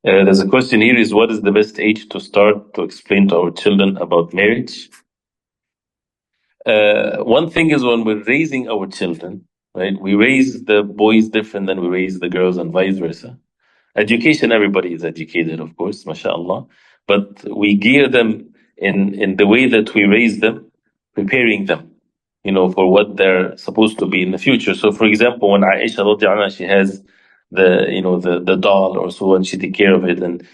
There's a question here is what is the best age to start to explain to our children about marriage? One thing is when we're raising our children, right? We raise the boys different than we raise the girls and vice versa. Education, everybody is educated, of course, mashallah. But we gear them in the way that we raise them, preparing them, for what they're supposed to be in the future. So, for example, when Aisha radiallahu anha, she has the doll or so, and she take care of it. And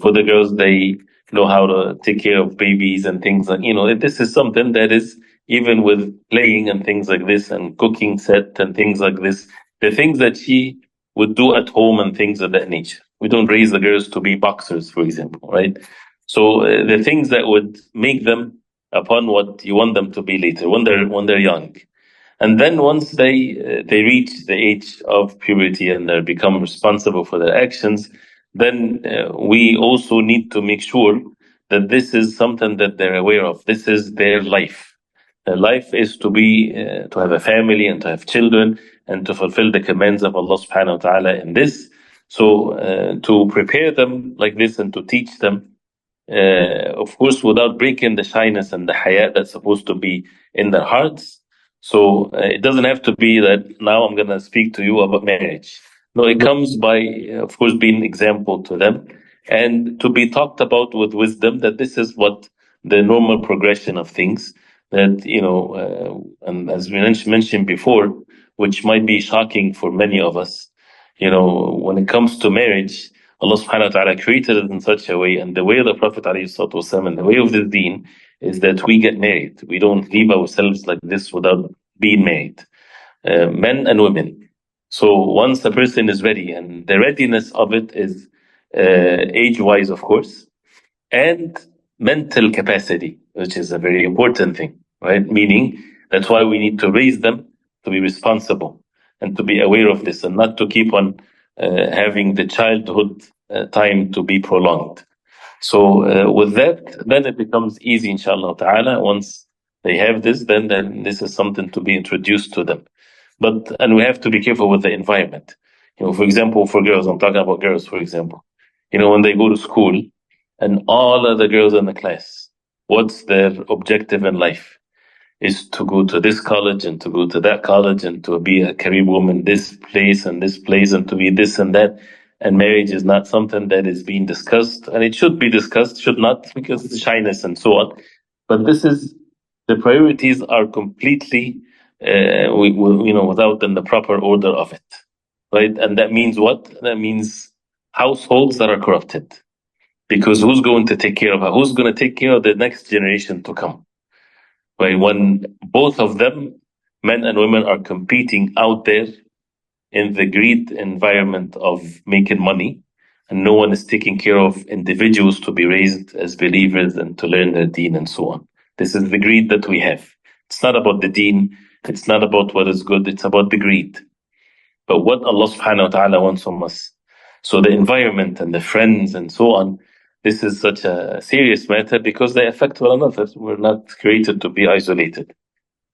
for the girls, they know how to take care of babies and things like, this is something that is even with playing and things like this and cooking set and things like this, the things that she would do at home and things of that nature. We don't raise the girls to be boxers, for example, right? So the things that would make them upon what you want them to be later when they're young, and then once they reach the age of puberty and they become responsible for their actions, then we also need to make sure that this is something that they're aware of. This is their life. Their life is to have a family and to have children and to fulfill the commands of Allah subhanahu wa ta'ala in this. So to prepare them like this and to teach them, of course, without breaking the shyness and the haya that's supposed to be in their hearts. So it doesn't have to be that now I'm going to speak to you about marriage. No, it comes by, of course, being example to them and to be talked about with wisdom that this is what the normal progression of things that, and as we mentioned before, which might be shocking for many of us, when it comes to marriage, Allah subhanahu wa ta'ala created it in such a way, and the way of the Prophet ﷺ and the way of the deen is that we get married. We don't leave ourselves like this without being married, men and women. So once a person is ready, and the readiness of it is age-wise, of course, and mental capacity, which is a very important thing, right? Meaning that's why we need to raise them to be responsible and to be aware of this and not to keep on having the childhood time to be prolonged. So with that, then it becomes easy, inshallah ta'ala. Once they have this, then this is something to be introduced to them. And we have to be careful with the environment. For example, for girls, I'm talking about girls, for example. When they go to school and all of the girls in the class, what's their objective in life? Is to go to this college and to go to that college and to be a career woman this place and to be this and that. And marriage is not something that is being discussed, and it should be discussed, should not, because it's shyness and so on. But the priorities are completely, without in the proper order of it, right? And that means what? That means households that are corrupted. Because who's going to take care of her? Who's going to take care of the next generation to come? Right? When both of them, men and women, are competing out there in the greed environment of making money, and no one is taking care of individuals to be raised as believers and to learn their deen and so on. This is the greed that we have. It's not about the deen. It's not about what is good. It's about the greed. But what Allah subhanahu wa ta'ala wants from us. So the environment and the friends and so on, this is such a serious matter because they affect one another. We're not created to be isolated.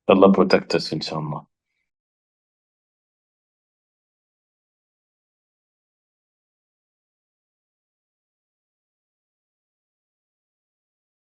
Allah protect us, inshallah.